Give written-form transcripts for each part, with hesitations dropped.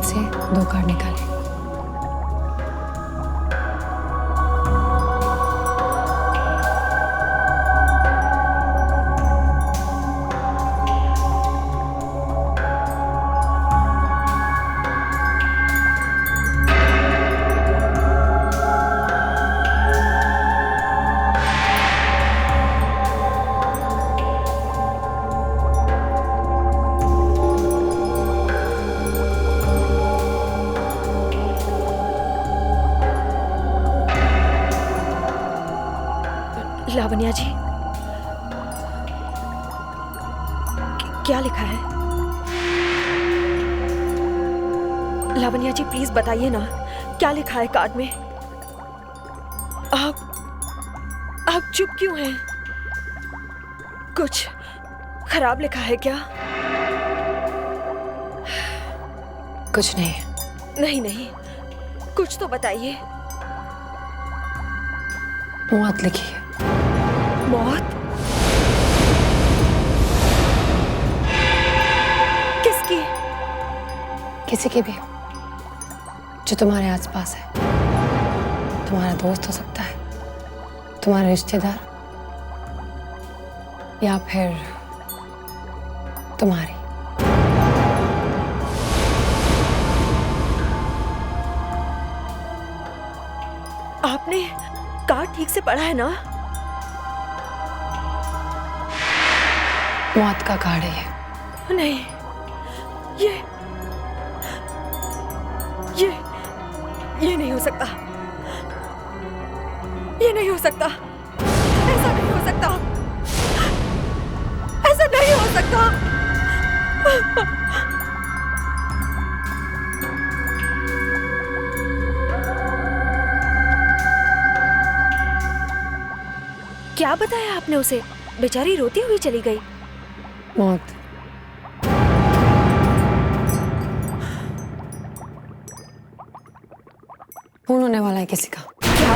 से 2 कार्ड निकाले। लावण्या जी, क्या लिखा है? लावण्या जी प्लीज बताइए ना, क्या लिखा है कार्ड में? आप चुप क्यों हैं? कुछ खराब लिखा है क्या? कुछ नहीं। नहीं नहीं, कुछ तो बताइए। मौत लिखी है। मौत? किसकी? किसी की भी, जो तुम्हारे आसपास है। तुम्हारा दोस्त हो सकता है, तुम्हारा रिश्तेदार, या फिर तुम्हारी। आपने कार्ड ठीक से पढ़ा है ना? मौत का कार्ड है। नहीं, ये नहीं हो सकता। ये नहीं हो सकता। ऐसा नहीं हो सकता। ऐसा नहीं हो सकता। क्या बताया आपने उसे? बेचारी रोती हुई चली गई। मौत। खून होने वाला है किसी का। क्या?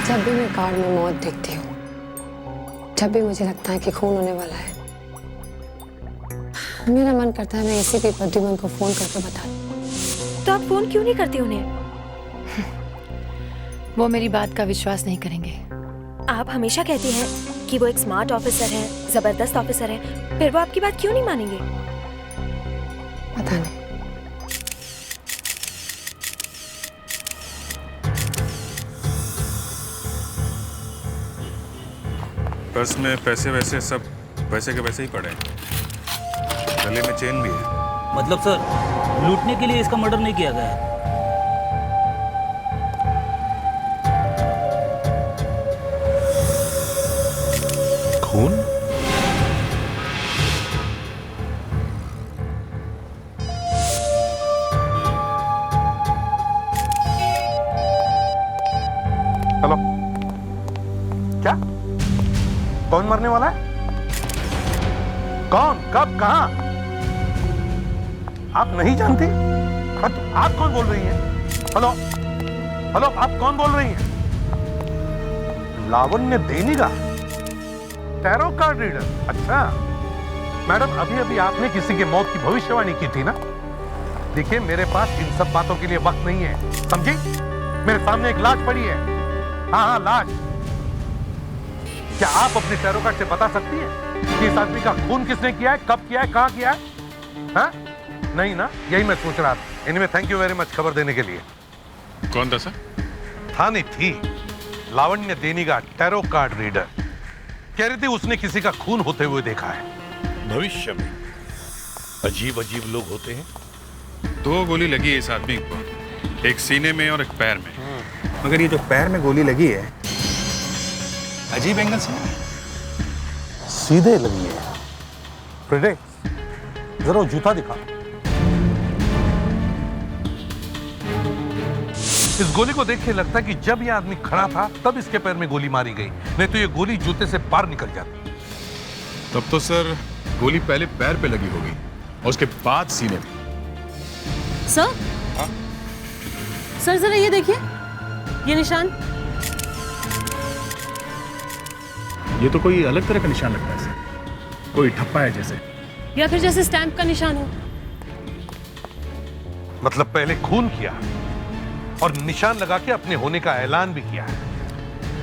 जब भी मैं कार्ड में मौत देखती हूँ, जब भी मुझे लगता है कि खून होने वाला है, मेरा मन करता है मैं इसी भी प्रद्युमन को फोन करके बता दूं। तो आप फोन क्यों नहीं करती उन्हें? वो मेरी बात का विश्वास नहीं करेंगे। आप हमेशा कहती हैं कि वो एक स्मार्ट ऑफिसर है, जबरदस्त ऑफिसर है, फिर वो आपकी बात क्यों नहीं मानेंगे? पता नहीं। पर्स में पैसे वैसे सब वैसे के वैसे ही पड़े हैं। गले में चेन भी है। मतलब सर, लूटने के लिए इसका मर्डर नहीं किया गया है। खून? हेलो, क्या? कौन मरने वाला है? कौन, कब, कहां? आप नहीं जानती? आप कौन बोल रही हैं? हेलो, हेलो, आप कौन बोल रही हैं? लावण्य देनिगा, टैरो कार्ड रीडर। अच्छा मैडम, अभी अभी आपने किसी की मौत की भविष्यवाणी की थी ना? देखिए, मेरे पास इन सब बातों के लिए वक्त नहीं है, समझी? मेरे सामने एक लाश पड़ी है। हाँ, लाश। क्या आप अपने टैरो कार्ड से बता सकती हैं कि इस आदमी का खून किसने किया है, कब किया है, कहां किया है? हाँ? नहीं ना, यही मैं सोच रहा था। इनमें थैंक यू वेरी मच खबर देने के लिए। कौन था सर? था नहीं थी, लावण्य देनिगा, टैरो कार्ड रीडर। कह रही थी उसने किसी का खून होते हुए देखा है। भविष्य में अजीब अजीब लोग होते हैं। 2 गोली लगी है इस आदमी को, एक सीने में और एक पैर में। मगर ये जो पैर में गोली लगी है, अजीब एंगल से सीधे लगी है। फ्रेडे, जरा जूता दिखा। इस गोली को देख के लगता है कि जब यह आदमी खड़ा था तब इसके पैर में गोली मारी गई, नहीं तो ये गोली जूते से पार निकल जाती। तब तो सर गोली पहले पैर पे लगी होगी और उसके बाद सीने में। सर, सर जरा ये देखिए, ये निशान। ये तो कोई अलग तरह का निशान लगता है सर। कोई ठप्पा है जैसे। या फिर जैसे स्टैंप का निशान हो। मतलब पहले खून किया और निशान लगा के अपने होने का ऐलान भी किया है।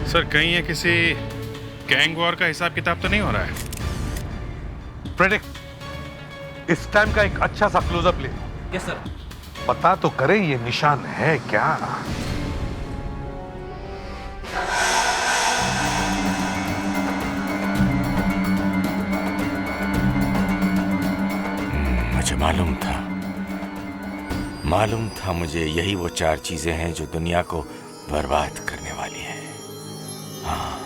सर कहीं ये किसी गैंग वॉर का हिसाब किताब तो नहीं हो रहा है? प्रेडिक्ट, इस टाइम का एक अच्छा सा क्लोजअप ले। Yes sir. पता तो करे ये निशान है क्या। मुझे मालूम था मुझे यही वो 4 चीजें हैं जो दुनिया को बर्बाद करने वाली है। हाँ,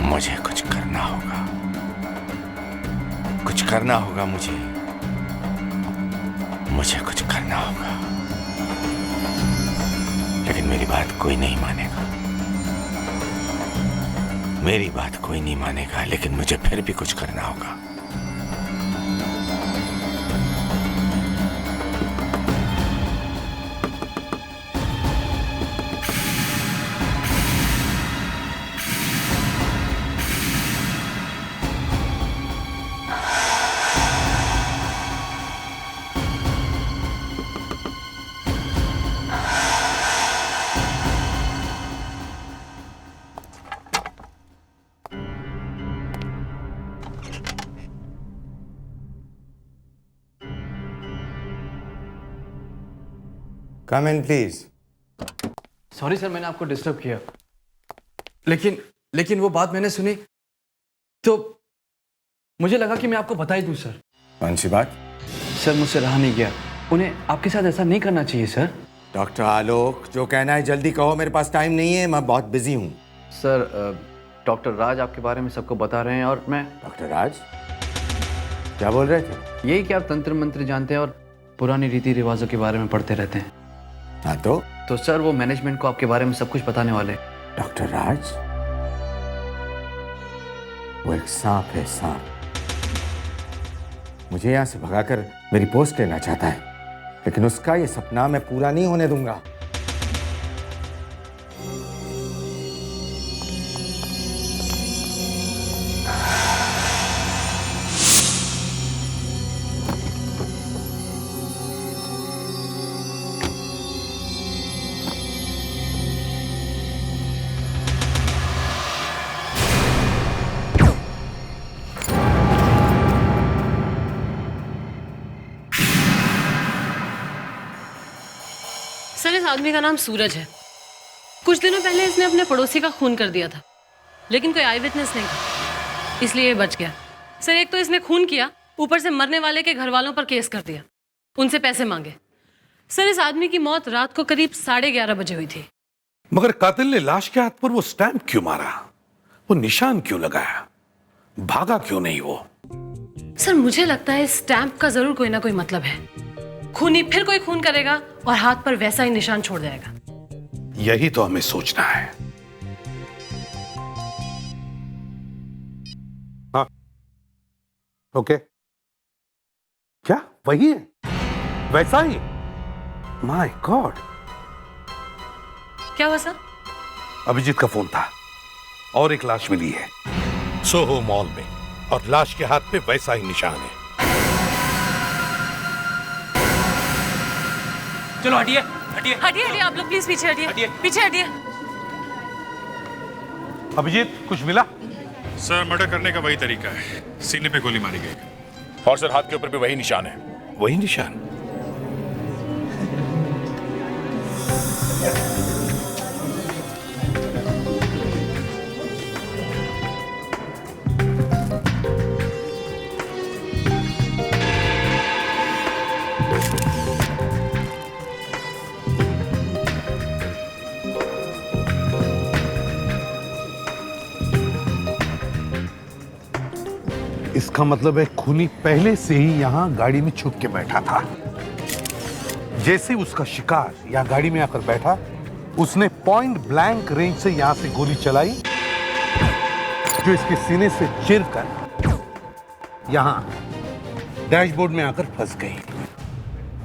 मुझे कुछ करना होगा, कुछ करना होगा मुझे कुछ करना होगा। लेकिन मेरी बात कोई नहीं मानेगा, मेरी बात कोई नहीं मानेगा, लेकिन मुझे फिर भी कुछ करना होगा। कम इन प्लीज। सॉरी सर, मैंने आपको डिस्टर्ब किया, लेकिन वो बात मैंने सुनी तो मुझे लगा कि मैं आपको बता ही दूं सर। कौन सी बात? सर मुझसे रहा नहीं गया, उन्हें आपके साथ ऐसा नहीं करना चाहिए सर। डॉक्टर आलोक, जो कहना है जल्दी कहो, मेरे पास टाइम नहीं है, मैं बहुत बिजी हूँ। सर डॉक्टर राज आपके बारे में सबको बता रहे हैं और मैं। डॉक्टर राज? क्या बोल रहे थे? यही कि आप तंत्र मंत्र जानते हैं और पुरानी रीति रिवाजों के बारे में पढ़ते रहते हैं। हाँ तो सर वो मैनेजमेंट को आपके बारे में सब कुछ बताने वाले। डॉक्टर राज, वो एक सांप है, सांप। मुझे यहां से भगाकर मेरी पोस्ट लेना चाहता है, लेकिन उसका ये सपना मैं पूरा नहीं होने दूंगा। सर इस आदमी का नाम सूरज है। कुछ दिनों पहले इसने अपने पड़ोसी का खून कर दिया था, लेकिन कोई आई विटनेस नहीं था, इसलिए ये बच गया। सर एक तो इसने खून किया, ऊपर से मरने वाले के घर वालों पर केस कर दिया, उनसे पैसे मांगे। सर इस आदमी की मौत रात को करीब 11:30 बजे हुई थी। मगर कातिल ने लाश के हाथ पर वो स्टैंप क्यों मारा? वो निशान क्यों लगाया? भागा क्यों नहीं वो? सर मुझे लगता है इस स्टैंप का जरूर कोई ना कोई मतलब है। खूनी फिर कोई खून करेगा और हाथ पर वैसा ही निशान छोड़ जाएगा। यही तो हमें सोचना है। हाँ, ओके। क्या वही है? वैसा ही? My God. क्या हुआ सर? अभिजीत का फोन था और एक लाश मिली है सोहो मॉल में, और लाश के हाथ पे वैसा ही निशान है। चलो हटिए हटिए हटिए हटिए, आप लोग प्लीज पीछे हटिए, पीछे हटिए। अभिजीत कुछ मिला? सर मर्डर करने का वही तरीका है, सीने पे गोली मारी गई। और सर हाथ के ऊपर भी वही निशान है। वही निशान? इसका मतलब है खूनी पहले से ही यहां गाड़ी में छुप के बैठा था। जैसे उसका शिकार यहां गाड़ी में आकर बैठा, उसने पॉइंट ब्लैंक रेंज से यहां से गोली चलाई, जो इसके सीने से चिरकर यहां डैशबोर्ड में आकर फंस गई।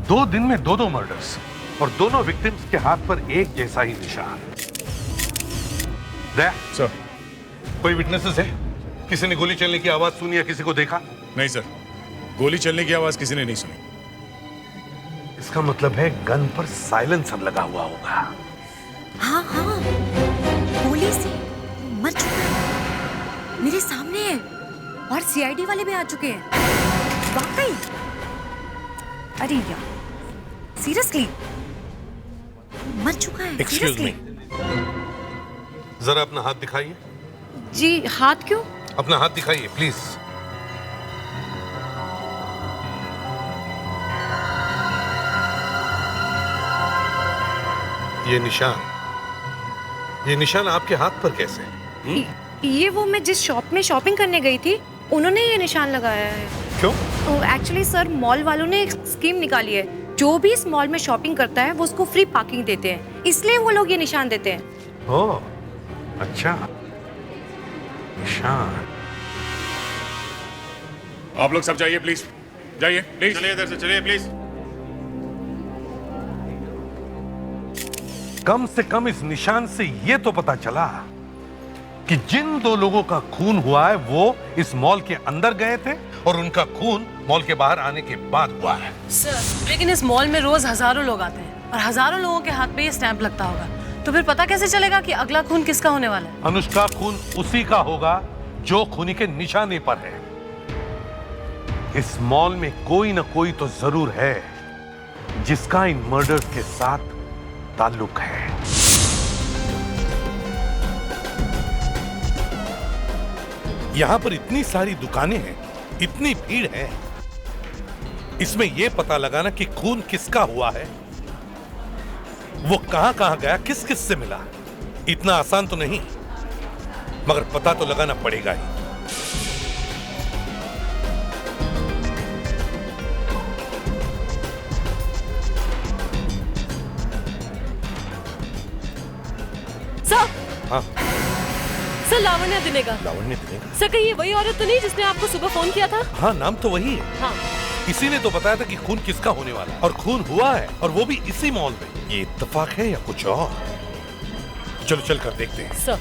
2 दिन में 2 मर्डर्स और दोनों विक्टिम्स के हाथ पर एक जैसा ही निशान। सर कोई विटनेसेस है? किसी ने गोली चलने की आवाज सुनी या किसी को देखा? नहीं सर, गोली चलने की आवाज किसी ने नहीं सुनी। इसका मतलब है गन पर साइलेंसर लगा हुआ होगा। हाँ हाँ, गोली से मर चुका है, मेरे सामने है, और सीआईडी वाले भी आ चुके हैं। वाकई? अरे यार, सीरियसली मर चुका है? एक्सक्यूज मी, जरा अपना हाथ दिखाइए। जी, हाथ क्यों? अपना हाथ दिखाइए प्लीज। ये निशान आपके हाथ पर कैसे? ये वो मैं जिस शॉप में शॉपिंग करने गई थी, उन्होंने ये निशान लगाया है। क्यों? एक्चुअली सर, मॉल वालों ने एक स्कीम निकाली है, जो भी इस मॉल में शॉपिंग करता है वो उसको फ्री पार्किंग देते हैं, इसलिए वो लोग ये निशान देते हैं। ओह, अच्छा, निशान। आप लोग सब जाइए प्लीज, जाइए प्लीज, चलिए इधर से, चलिए प्लीज। कम से कम इस निशान से ये तो पता चला कि जिन दो लोगों का खून हुआ है वो इस मॉल के अंदर गए थे और उनका खून मॉल के बाहर आने के बाद हुआ है। सर, लेकिन इस मॉल में रोज हजारों लोग आते हैं और हजारों लोगों के हाथ पे ये स्टैंप लगता होगा, तो फिर पता कैसे चलेगा कि अगला खून किसका होने वाला है? अनुष्का, खून उसी का होगा जो खूनी के निशाने पर है। इस मॉल में कोई ना कोई तो जरूर है जिसका इन मर्डर्स के साथ ताल्लुक है। यहां पर इतनी सारी दुकानें हैं, इतनी भीड़ है, इसमें यह पता लगाना कि खून किसका हुआ है, वो कहां कहां गया, किस किस से मिला, इतना आसान तो नहीं, मगर पता तो लगाना पड़ेगा ही। सर, हाँ, सर, लावण्य दिनेगा। लावण्य दिनेगा? सर, कहीं ये वही औरत तो नहीं जिसने आपको सुबह फोन किया था? हाँ, नाम तो वही है। हाँ। इसी ने तो बताया था कि खून किसका होने वाला है, और खून हुआ है, और वो भी इसी मॉल में। ये इत्तेफाक है या कुछ और? चलो चल कर देखते हैं। Sir,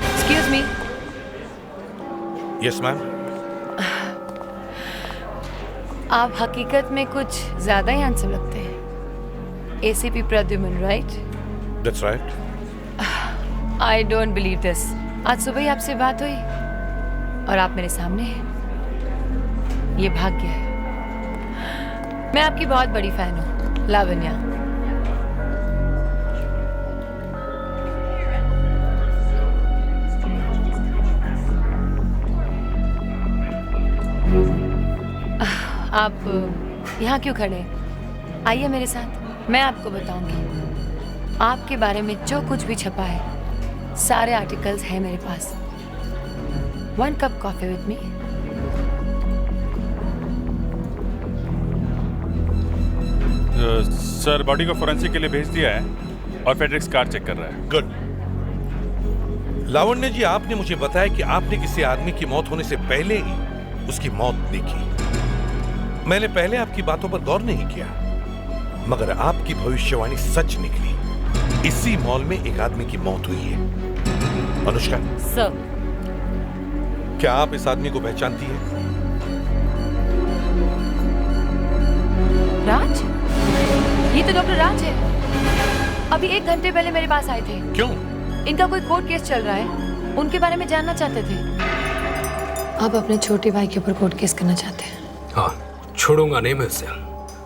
excuse me. Yes ma'am. आप हकीकत में कुछ ज्यादा ही हैंडसम लगते हैं। ACP Pradyuman, right? That's right. I don't believe this. आज सुबह ही आपसे बात हुई और आप मेरे सामने हैं। ये भाग्य है। मैं आपकी बहुत बड़ी फैन हूँ, लावण्या। आप यहाँ क्यों खड़े हैं? आइए मेरे साथ, मैं आपको बताऊंगी। आपके बारे में जो कुछ भी छपा है, सारे आर्टिकल्स हैं मेरे पास। 1 cup coffee with me. Sir, body को फोरेंसिक के लिए भेज दिया है और फेडरिक्स कार चेक कर रहा है। गुड। लावण्य जी, आपने मुझे बताया कि आपने किसी आदमी की मौत होने से पहले ही उसकी मौत देखी। मैंने पहले आपकी बातों पर गौर नहीं किया, मगर आपकी भविष्यवाणी सच निकली। इसी मॉल में एक आदमी की मौत हुई है। अनुष्का सर, क्या आप इस आदमी को पहचानती हैं? राज? ये तो डॉक्टर राज है। अभी 1 घंटे पहले मेरे पास आए थे। क्यों? इनका कोई कोर्ट केस चल रहा है, उनके बारे में जानना चाहते थे। आप अपने छोटे भाई के ऊपर कोर्ट केस करना चाहते हैं? हाँ, छोड़ूंगा नहीं मैं उसे,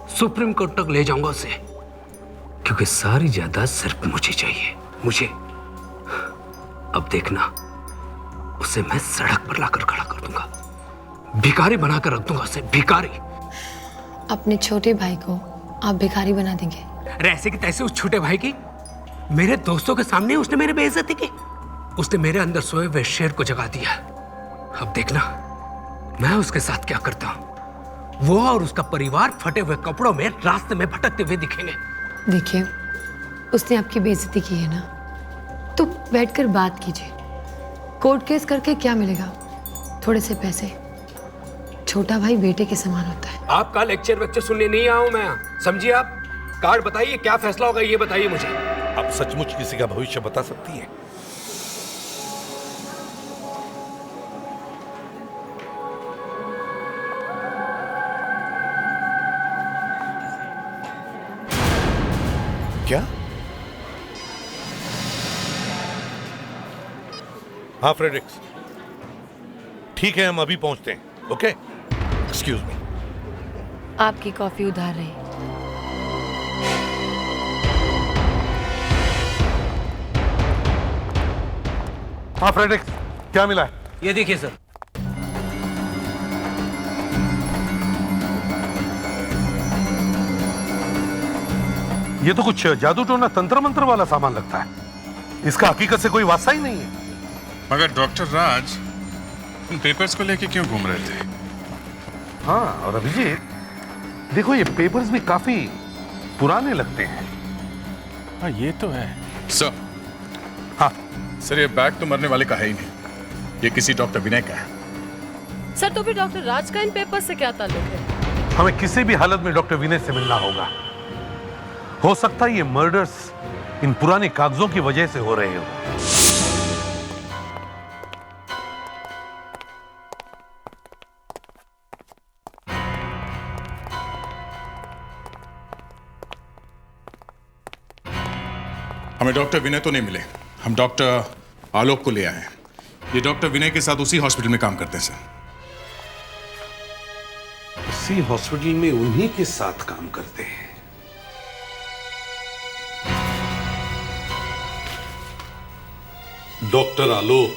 सुप्रीम कोर्ट तक ले जाऊंगा उसे, क्योंकि सारी जायदाद सिर्फ मुझे चाहिए, मुझे। अब देखना, उसे मैं सड़क पर लाकर खड़ा कर दूंगा, भिखारी बनाकर रख दूंगा उसे, भिखारी। अपने छोटे भाई को आप भिखारी बना देंगे? अरे ऐसे की तैसे उस छोटे भाई की, मेरे दोस्तों के सामने उसने मेरी बेइज्जती की, उसने मेरे अंदर सोए हुए शेर को जगा दिया। अब देखना मैं उसके साथ क्या करता हूं। वो और उसका परिवार फटे हुए कपड़ों में रास्ते में भटकते हुए दिखेंगे। देखिए, उसने आपकी बेइज्जती की है ना, तो बैठकर बात कीजिए। कोर्ट केस करके क्या मिलेगा? थोड़े से पैसे। छोटा भाई बेटे के समान होता है। आपका लेक्चर सुनने नहीं आया हूं मैं, समझिए आप। कार्ड बताइए, क्या फैसला होगा ये बताइए मुझे। आप सचमुच किसी का भविष्य बता सकती है? क्या? हाँ फ्रेडरिक्स, ठीक है, हम अभी पहुंचते हैं। Okay, excuse me. आपकी कॉफी उधार रही। हाँ फ्रेडरिक्स, क्या मिला है? ये देखिए सर। ये तो कुछ जादू टोना तंत्र मंत्र वाला सामान लगता है। इसका हकीकत से कोई वास्ता ही नहीं है। मगर डॉक्टर राज इन पेपर्स को लेके क्यों घूम रहे थे? हाँ, और अभिजीत देखो, ये पेपर्स भी काफी पुराने लगते हैं। हाँ ये तो है सर। हाँ सर, ये बैग तो मरने वाले का है ही नहीं, ये किसी डॉक्टर विनय का है। सर तो फिर डॉक्टर राज का इन पेपर से क्या ताल्लुक है? हमें किसी भी हालत में डॉक्टर विनय से मिलना होगा। हो सकता है ये मर्डर्स इन पुराने कागजों की वजह से हो रहे हो। हमें डॉक्टर विनय तो नहीं मिले, हम डॉक्टर आलोक को ले आए हैं। ये डॉक्टर विनय के साथ उसी हॉस्पिटल में काम करते हैं सर। इसी हॉस्पिटल में उन्हीं के साथ काम करते हैं। डॉक्टर आलोक,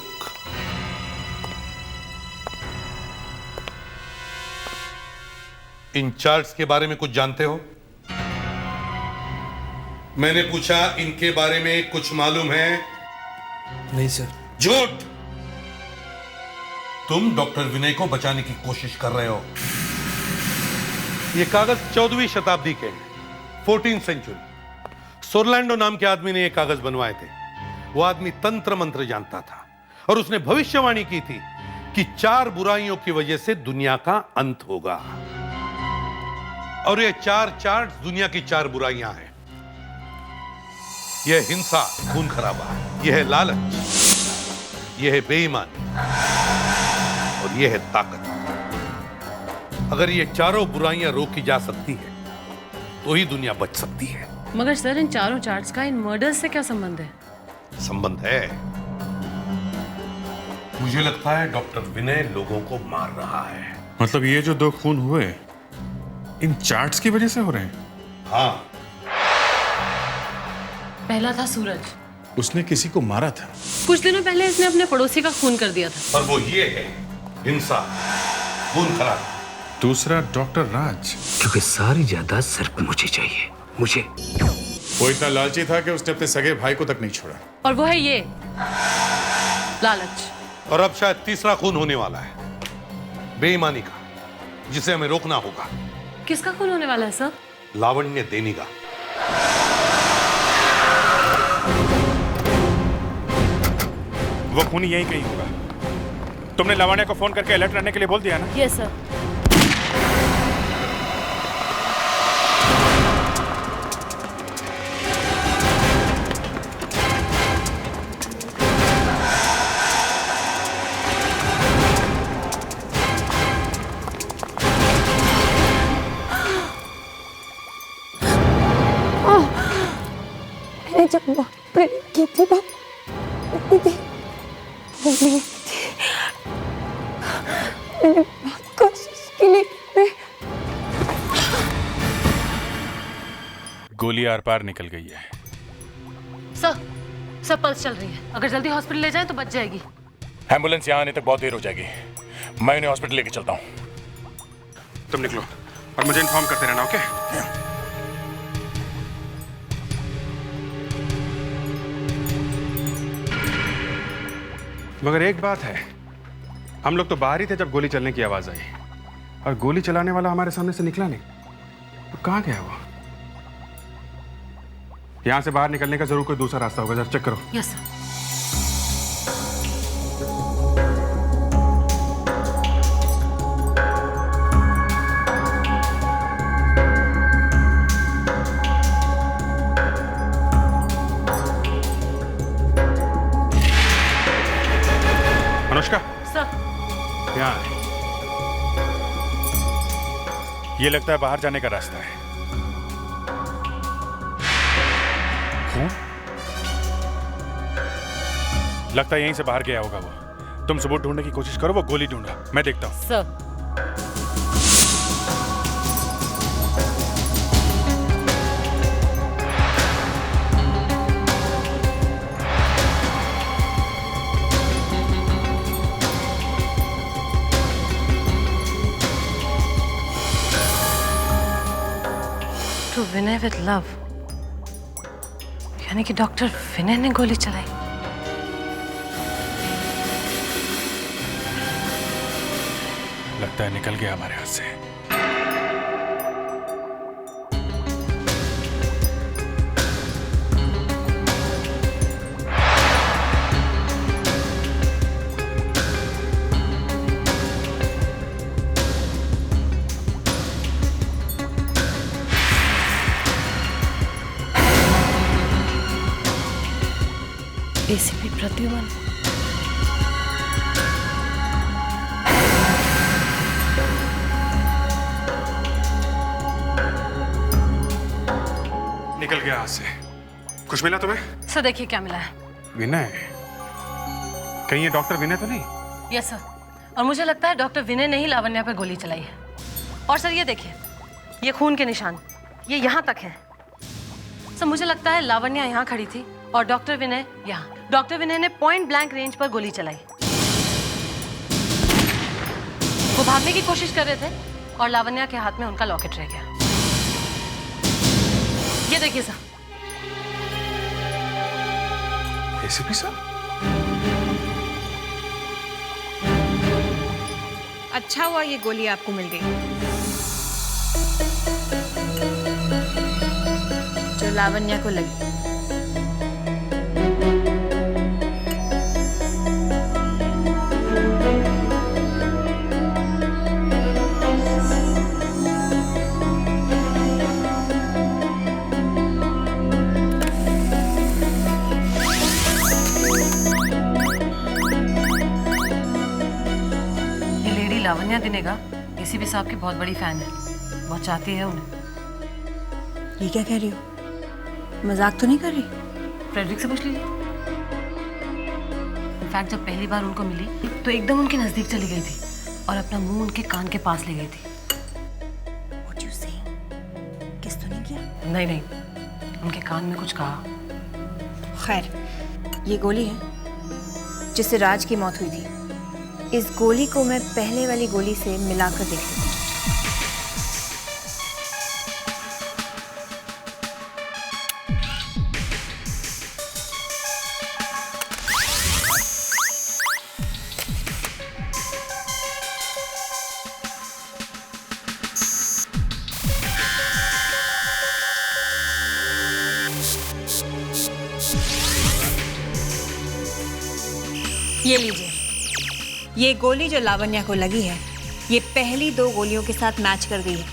इन चार्ट्स के बारे में कुछ जानते हो? मैंने पूछा, इनके बारे में कुछ मालूम है? नहीं सर। झूठ! तुम डॉक्टर विनय को बचाने की कोशिश कर रहे हो। ये कागज 14वीं शताब्दी के हैं, 14th सेंचुरी। सोरलैंडो नाम के आदमी ने ये कागज बनवाए थे। वो आदमी तंत्र मंत्र जानता था और उसने भविष्यवाणी की थी कि 4 बुराइयों की वजह से दुनिया का अंत होगा। और ये 4 चार्ट दुनिया की 4 बुराइयां हैं। यह हिंसा, खून खराबा, यह है लालच, यह है बेईमानी और यह है ताकत। अगर ये चारों बुराइयां रोकी जा सकती है तो ही दुनिया बच सकती है। मगर सर, इन चारों चार्ट्स का इन मर्डर्स से क्या संबंध है? संबंध है। मुझे लगता है डॉक्टर विनय लोगों को मार रहा है। मतलब ये जो 2 खून हुए इन चार्ट्स की वजह से हो रहे हैं? हाँ। पहला था सूरज, उसने किसी को मारा था। कुछ दिनों पहले इसने अपने पड़ोसी का खून कर दिया था। और वो ये है, हिंसा, खून खराब। दूसरा डॉक्टर राज, क्योंकि सारी जायदाद सिर्फ मुझे चाहिए, मुझे। वो इतना लालची था कि उसने अपने सगे भाई को तक नहीं छोड़ा। और वो है ये लालच। और अब शायद तीसरा खून होने वाला है, बेईमानी का, जिसे हमें रोकना होगा। किसका खून होने वाला है सर? लावण्य देनी का। वो खून यहीं कहीं होगा। तुमने लावण्य को फोन करके अलर्ट रहने के लिए बोल दिया ना? Yes sir. जब की थी बात गोली आर पार निकल गई है। सर पल्स चल रही है, अगर जल्दी हॉस्पिटल ले जाएं तो बच जाएगी। एम्बुलेंस यहाँ आने तक बहुत देर हो जाएगी, मैं उन्हें हॉस्पिटल लेके चलता हूँ। तुम निकलो और मुझे इन्फॉर्म करते रहना, ओके? मगर एक बात है, हम लोग तो बाहर ही थे जब गोली चलने की आवाज आई, और गोली चलाने वाला हमारे सामने से निकला नहीं। तो कहाँ गया वो? यहां से बाहर निकलने का जरूर कोई दूसरा रास्ता होगा, जरा चेक करो। Yes sir. अनुष्का, सर यहाँ है। ये लगता है बाहर जाने का रास्ता है। खून? लगता है यहीं से बाहर गया होगा वो। तुम सबूत ढूंढने की कोशिश करो, वो गोली ढूंढा, मैं देखता हूँ। Sir, to Vinay with love, यानी कि डॉक्टर विनय ने गोली चलाई। लगता है निकल गया हमारे हाथ से। एसीपी प्रद्युमन, निकल गया हाथ से। कुछ मिला तुम्हें? सर देखिए क्या मिला है। विनय? कहीं ये डॉक्टर विनय तो नहीं? यस सर, और मुझे लगता है डॉक्टर विनय ने ही लावण्या पर गोली चलाई है। और सर ये देखिए, ये खून के निशान ये यहाँ तक है। सर मुझे लगता है लावण्या यहाँ खड़ी थी और डॉक्टर विनय यहाँ। डॉक्टर विनय ने पॉइंट ब्लैंक रेंज पर गोली चलाई। वो भागने की कोशिश कर रहे थे और लावण्या के हाथ में उनका लॉकेट रह गया। ये देखिए सर। एसीपी साहब? अच्छा हुआ ये गोली आपको मिल गई, जो लावण्या को लगी। लावण्या दिनेगा एसीपी साहब की बहुत बड़ी फैन है, बहुत चाहती है उन्हें। ये क्या कह रही हो? मजाक तो नहीं कर रही? फ्रेडरिक से पूछ लीजिए। इनफैक्ट जब पहली बार उनको मिली तो एकदम उनके नजदीक चली गई थी और अपना मुंह उनके कान के पास ले गई थी। What you say? किस तो नहीं किया? नहीं नहीं, उनके कान में कुछ कहा। खैर, ये गोली है जिससे राज की मौत हुई थी। इस गोली को मैं पहले वाली गोली से मिलाकर देख लूं। ये लीजिए, ये गोली जो लावण्या को लगी है ये पहली 2 गोलियों के साथ मैच कर गई है।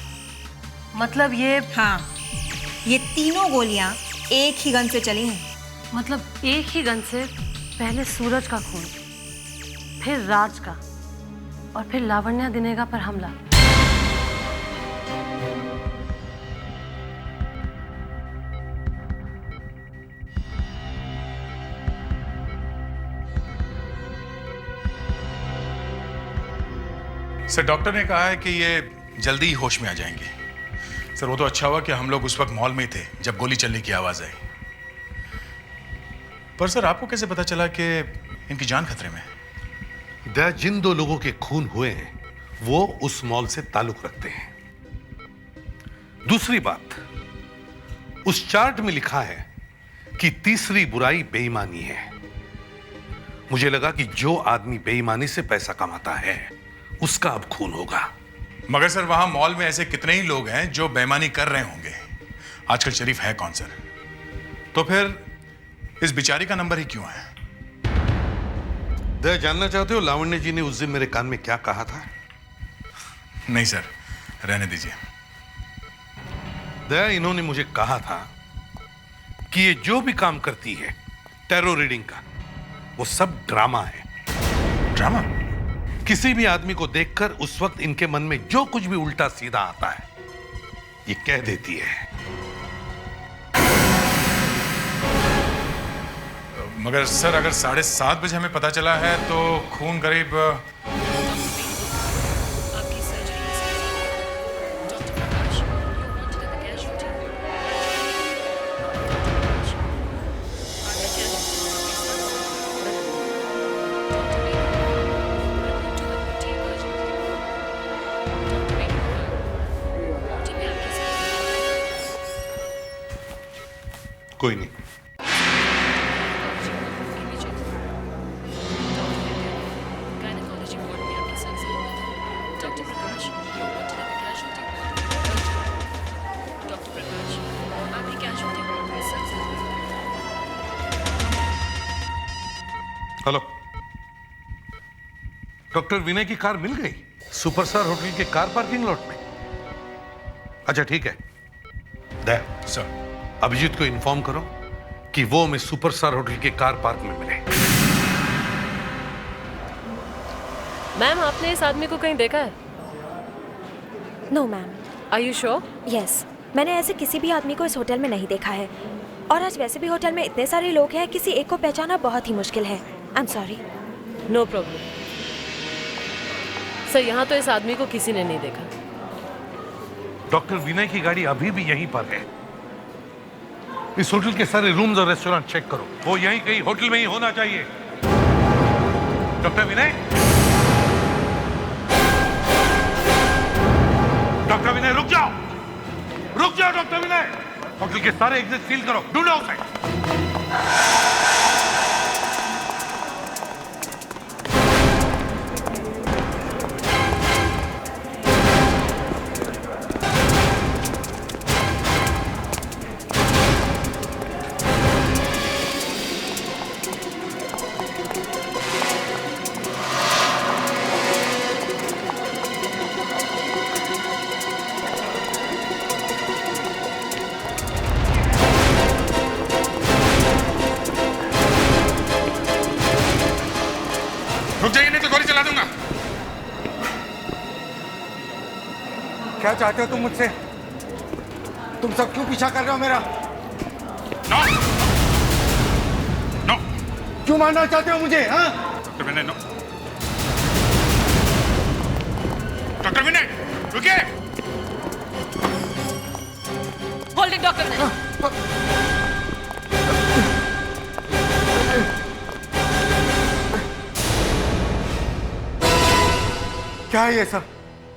मतलब ये? हाँ, ये तीनों गोलियां एक ही गन से चली हैं। मतलब एक ही गन से पहले सूरज का खून, फिर राज का और फिर लावण्या दिनेगा पर हमला। सर डॉक्टर ने कहा है कि ये जल्दी ही होश में आ जाएंगे। सर वो तो अच्छा हुआ कि हम लोग उस वक्त मॉल में ही थे जब गोली चलने की आवाज आई। पर सर आपको कैसे पता चला कि इनकी जान खतरे में है? जिन 2 लोगों के खून हुए हैं वो उस मॉल से ताल्लुक रखते हैं। दूसरी बात, उस चार्ट में लिखा है कि तीसरी बुराई बेईमानी है। मुझे लगा कि जो आदमी बेईमानी से पैसा कमाता है उसका अब खून होगा। मगर सर वहां मॉल में ऐसे कितने ही लोग हैं जो बेईमानी कर रहे होंगे। आजकल शरीफ है कौन सर? तो फिर इस बिचारी का नंबर ही क्यों है? दया जानना चाहते हो लावण्य जी ने उस दिन मेरे कान में क्या कहा था? नहीं सर, रहने दीजिए। दया, इन्होंने मुझे कहा था कि ये जो भी काम करती है टैरो रीडिंग का, वो सब ड्रामा है। ड्रामा? किसी भी आदमी को देखकर उस वक्त इनके मन में जो कुछ भी उल्टा सीधा आता है ये कह देती है। मगर सर अगर 7:30 बजे हमें पता चला है तो खून करीब आपकी surgery doctor Prakash you wanted the casualty कोई नहीं। हेलो, डॉक्टर विनय की कार मिल गई सुपरस्टार होटल के कार पार्किंग लॉट में? अच्छा ठीक है, दे सर अभिजीत को इन्फॉर्म करो कि वो हमें सुपरस्टार होटल के कार पार्क में मिले। मैम आपने इस आदमी को कहीं देखा है? No ma'am. Are you sure? Yes, मैंने ऐसे किसी भी आदमी को इस होटल में नहीं देखा है, और आज वैसे भी होटल में इतने सारे लोग हैं, किसी एक को पहचाना बहुत ही मुश्किल है। I am sorry. No problem sir, यहाँ तो इस आदमी को किसी ने नहीं देखा। डॉक्टर विनय की गाड़ी अभी भी यहीं पर है। इस होटल के सारे रूम्स और रेस्टोरेंट चेक करो, वो यहीं कहीं होटल में ही होना चाहिए। डॉक्टर विनय, डॉक्टर विनय रुक जाओ, रुक जाओ डॉक्टर विनय। होटल के सारे एग्जिट सील करो, ढूंढो उसे। रुक जाइए नहीं तो गोली चला दूंगा। क्या चाहते हो तुम मुझसे? तुम सब क्यों पीछा कर रहे हो मेरा? No no. क्यों मारना चाहते हो मुझे? हाँ? Doctor Vinay no. Doctor Vinay रुकिए। Hold it doctor Vinay. क्या है ये सब?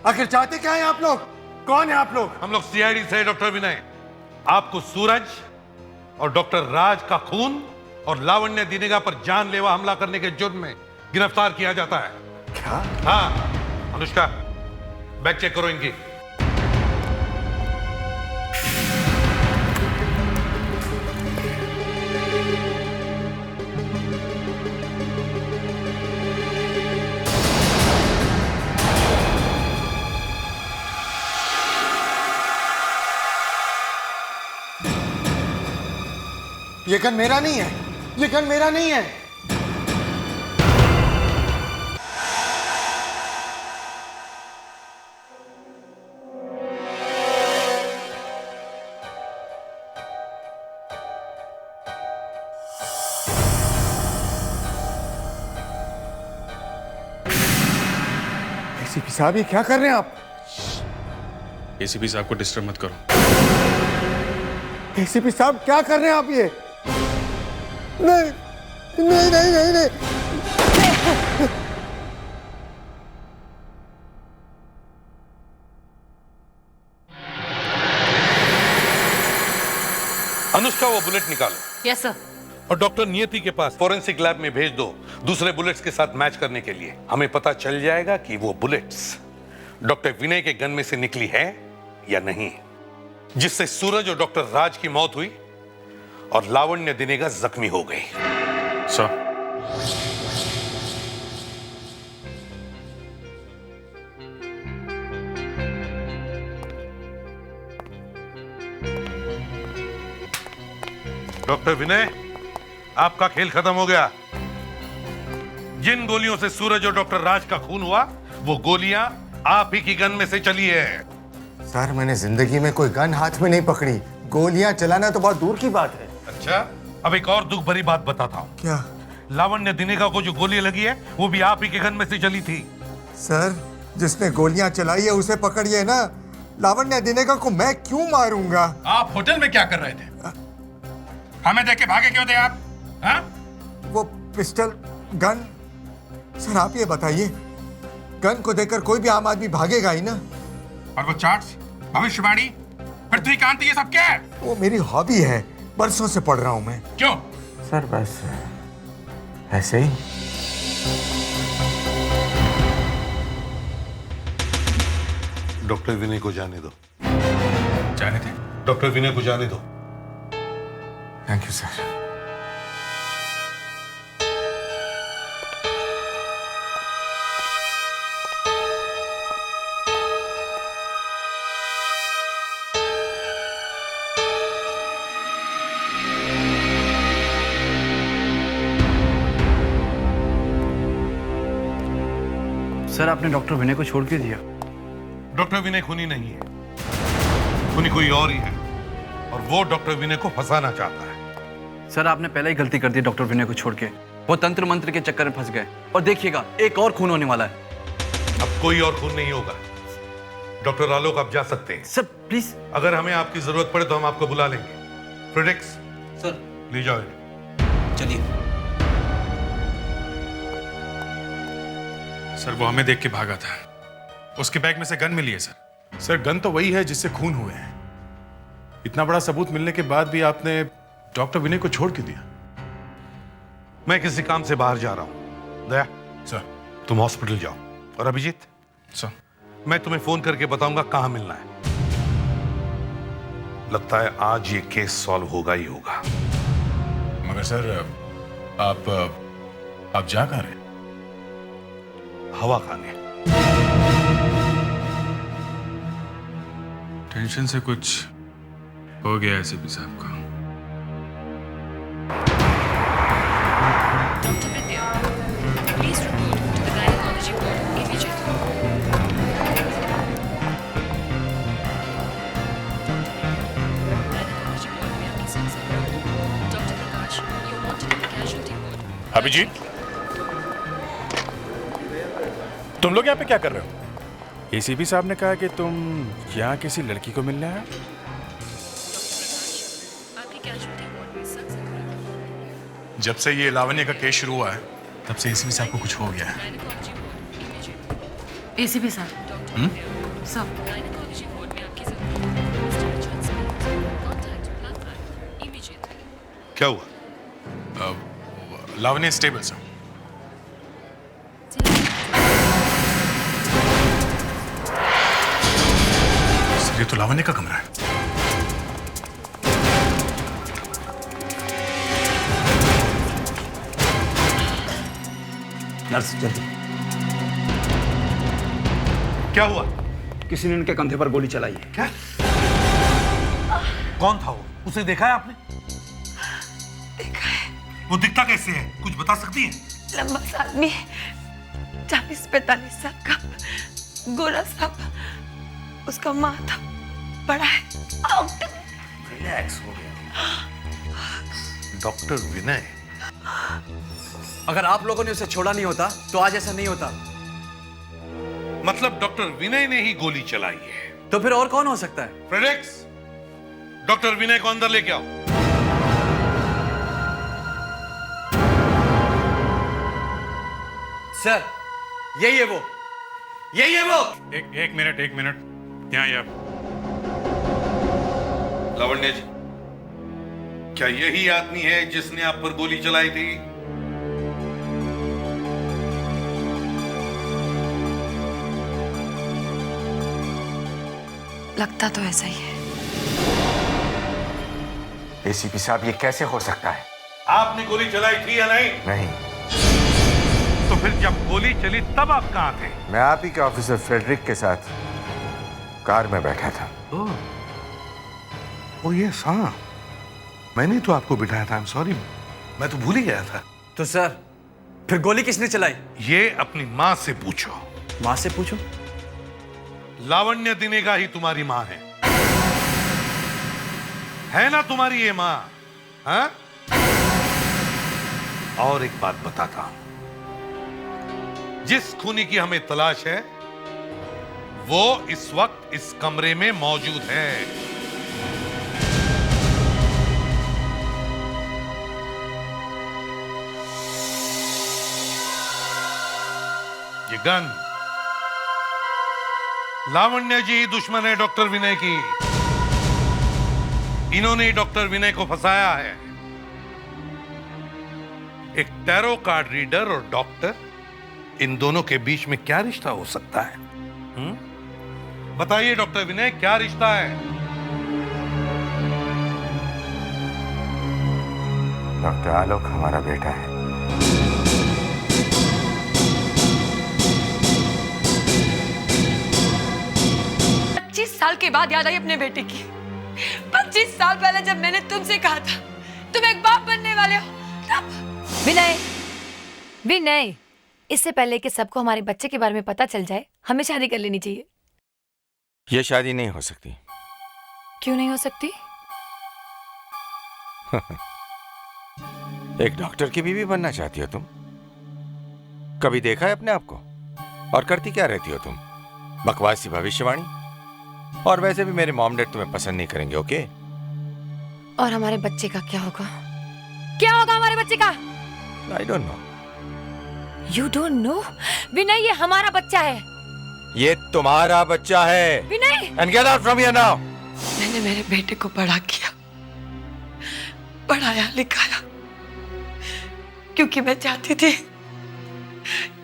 आखिर चाहते क्या है आप लोग? कौन है आप लोग? हम लोग सीआईडी से डॉक्टर विनय, आपको सूरज और डॉक्टर राज का खून और लावण्य दिनेगा पर जानलेवा हमला करने के जुर्म में गिरफ्तार किया जाता है। क्या? हाँ अनुष्का, बैग चेक करो इनकी। ये गन मेरा नहीं है, ये गन मेरा नहीं है। एसीपी साहब, ये क्या कर रहे हैं आप? एसीपी साहब को डिस्टर्ब मत करो। एसीपी साहब क्या कर रहे हैं आप? ये नहीं नहीं नहीं नहीं नहीं। अनुष्का, वो बुलेट निकालो। Yes sir. और डॉक्टर नियति के पास फोरेंसिक लैब में भेज दो दूसरे बुलेट्स के साथ मैच करने के लिए। हमें पता चल जाएगा कि वो बुलेट्स डॉक्टर विनय के गन में से निकली है या नहीं, जिससे सूरज और डॉक्टर राज की मौत हुई और लावण्य दिनेगा जख्मी हो गई। सर, डॉक्टर विनय, आपका खेल खत्म हो गया। जिन गोलियों से सूरज और डॉक्टर राज का खून हुआ, वो गोलियां आप ही की गन में से चली है। सर, मैंने जिंदगी में कोई गन हाथ में नहीं पकड़ी। गोलियां चलाना तो बहुत दूर की बात है। अच्छा, अब एक और दुख भरी बात बताता हूँ। क्या? लावण्य दिनेगा को जो गोली लगी है वो भी आप ही के गन में से चली थी। सर, जिसने गोलियां चलाई है उसे पकड़िए ना। लावण्य दिनेगा को मैं क्यों मारूंगा? आप होटल में क्या कर रहे थे? हमें देख के भागे क्यों थे आप? हाँ? वो पिस्टल, गन। सर आप ये बताइए, गन को देखकर कोई भी आम आदमी भागेगा ही ना। और वो चार्ट्स, भविष्यवाणी, पृथ्वीकांत, ये सब क्या है? वो मेरी हॉबी है, बरसों से पढ़ रहा हूं मैं। क्यों? सर बस ऐसे ही। डॉक्टर विनय को जाने दो। जाने थे? डॉक्टर विनय को जाने दो। Thank you sir. सर आपने डॉक्टर विनय को छोड़ के दिया। डॉक्टर विनय खूनी नहीं है, खूनी कोई और ही है, और वो डॉक्टर विनय को फंसाना चाहता है। सर आपने पहले ही गलती कर दी डॉक्टर विनय को छोड़ के। वो तंत्र मंत्र के चक्कर में फंस गए और देखिएगा एक और खून होने वाला है। अब कोई और खून नहीं होगा। डॉक्टर आलोक आप जा सकते हैं। Sir please. अगर हमें आपकी जरूरत पड़े तो हम आपको बुला लेंगे। फ्रेडेक्स सर ले जाओ इन्हें। चलिए। सर वो हमें देख के भागा था, उसके बैग में से गन मिली है सर। सर गन तो वही है जिससे खून हुए हैं। इतना बड़ा सबूत मिलने के बाद भी आपने डॉक्टर विनय को छोड़ के दिया। मैं किसी काम से बाहर जा रहा हूं। दया सर तुम हॉस्पिटल जाओ। और अभिजीत सर, मैं तुम्हें फोन करके बताऊंगा कहां मिलना है। लगता है आज ये केस सॉल्व होगा ही होगा। मगर सर आप जा कहां रहे? हवा खाने। टेंशन से कुछ हो गया एसीपी साहब का। Doctor Vidya, please report to the gynaecology ward immediately. Gynaecology ward में आपकी section. Doctor Prakash, you wanted in the casualty ward. Abhijeet, तुम लोग यहाँ पे क्या कर रहे हो? एसीपी साहब ने कहा कि तुम यहाँ किसी लड़की को मिलने आए। जब से ये लावण्य का केस शुरू हुआ है तब से एसीपी साहब को कुछ हो गया है। एसीपी साहब, सब क्या हुआ? लावण्य स्टेबल सर। ये तो लावण्य का कमरा है। नर्स जल्दी। क्या हुआ? किसी ने इनके कंधे पर गोली चलाई है। क्या? कौन था वो? उसे देखा है आपने? देखा है। वो दिखता कैसे है? कुछ बता सकती है? लंबा सा आदमी, 40-45 साल का, गोरा सा, उसका माथा बड़ा है। रिलैक्स हो गया। डॉक्टर विनय। अगर आप लोगों ने उसे छोड़ा नहीं होता तो आज ऐसा नहीं होता। मतलब डॉक्टर विनय ने ही गोली चलाई है? तो फिर और कौन हो सकता है? फ्रेडेक्स, डॉक्टर विनय को अंदर लेके आओ। सर यही है वो, यही है वो। एक मिनट यहाँ आप। लावण्य जी, क्या यही आदमी है जिसने आप पर गोली चलाई थी? लगता तो ऐसा ही है। एसीपी साहब ये कैसे हो सकता है? आपने गोली चलाई थी या नहीं? नहीं। तो फिर जब गोली चली तब आप कहां थे? मैं आप ही के ऑफिसर फ्रेडरिक के साथ कार में बैठा था। ओ यस, हाँ, मैंने तो आपको बिठाया था। आई एम सॉरी, मैं तो भूल ही गया था। तो सर फिर गोली किसने चलाई? ये अपनी माँ से पूछो। माँ से पूछो? लावण्य दिनेगा ही तुम्हारी माँ है ना? तुम्हारी ये माँ? हाँ? और एक बात बताता हूं, जिस खूनी की हमें तलाश है वो इस वक्त इस कमरे में मौजूद है। ये गन लावण्य जी दुश्मन है डॉक्टर विनय की। इन्होंने ही डॉक्टर विनय को फंसाया है। एक टैरो कार्ड रीडर और डॉक्टर, इन दोनों के बीच में क्या रिश्ता हो सकता है? बताइए डॉक्टर विनय, क्या रिश्ता है? डॉक्टर आलोक हमारा बेटा है। साल के बाद याद आई अपने बेटे की। 25 साल पहले जब मैंने तुमसे कहा था तुम एक बाप बनने वाले हो, तब विनय, विनय, इससे पहले कि सबको हमारे बच्चे के बारे में पता चल जाए, हमें शादी कर लेनी चाहिए। यह शादी नहीं हो सकती। क्यों नहीं हो सकती? एक डॉक्टर की बीवी बनना चाहती हो तुम? कभी देखा है अपने आप को? और करती क्या रहती हो तुम? बकवासी भविष्यवाणी। और वैसे भी मेरे मॉम डैड तुम्हें पसंद नहीं करेंगे, ओके? और हमारे बच्चे का क्या होगा? क्या होगा हमारे बच्चे का? I don't know. You don't know? Vinay, ये हमारा बच्चा है। ये तुम्हारा बच्चा है। Vinay! And get out from here now. मैंने मेरे बेटे को बड़ा किया, पढ़ाया लिखाया, क्योंकि मैं चाहती थी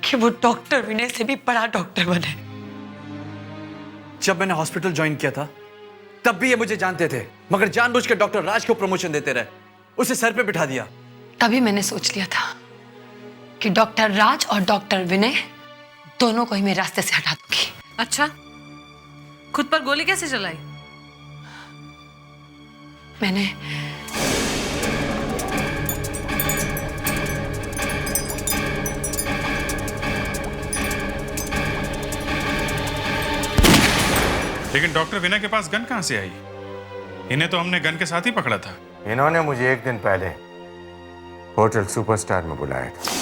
कि वो डॉक्टर विनय से भी बड़ा डॉक्टर बने। जब मैंने हॉस्पिटल ज्वाइन किया था तब भी ये मुझे जानते थे, मगर जानबूझकर डॉक्टर राज को प्रमोशन देते रहे, उसे सर पे बिठा दिया। तभी मैंने सोच लिया था कि डॉक्टर राज और डॉक्टर विनय दोनों को ही मैं रास्ते से हटा दूंगी। अच्छा, खुद पर गोली कैसे चलाई? मैंने लेकिन डॉक्टर विनय के पास गन कहां से आई? इन्हें तो हमने गन के साथ ही पकड़ा था। इन्होंने मुझे एक दिन पहले होटल सुपरस्टार में बुलाया था।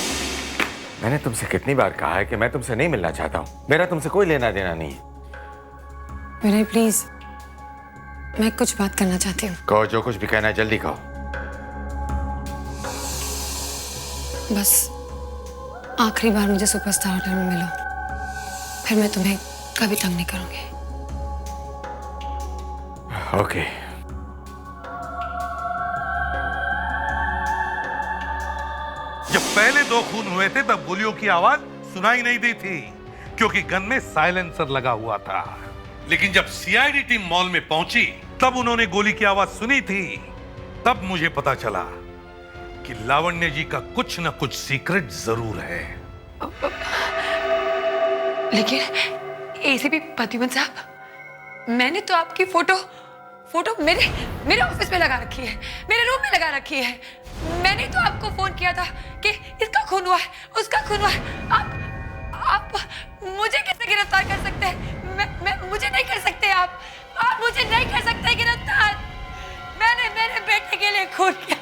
मैंने तुमसे कितनी बार कहा है कि मैं तुमसे नहीं मिलना चाहता हूं, मेरा तुमसे कोई लेना देना नहीं है। विनय प्लीज, मैं कुछ बात करना चाहती हूँ। कहो, जो कुछ भी कहना है जल्दी कहो। बस आखिरी बार मुझे सुपरस्टार होटल में मिलो, फिर मैं तुम्हें कभी तंग नहीं करूंगी। ओके। जब पहले दो खून हुए थे तब गोलियों की आवाज सुनाई नहीं दी थी, क्योंकि गन में साइलेंसर लगा हुआ था। लेकिन जब सीआईडी टीम मॉल में पहुंची तब उन्होंने गोली की आवाज सुनी थी। तब मुझे पता चला कि लावण्य जी का कुछ न कुछ सीक्रेट जरूर है। लेकिन एसीपी प्रद्युमन साहब, मैंने तो आपकी फोटो मेरे ऑफिस में लगा रखी है, मेरे रूम में लगा रखी है। मैंने तो आपको फोन किया था कि इसका खून हुआ है, उसका खून हुआ है। आप मुझे कैसे गिरफ्तार कर सकते हैं? मुझे नहीं कर सकते आप मुझे नहीं कर सकते गिरफ्तार। मैंने मेरे बेटे के लिए खून किया।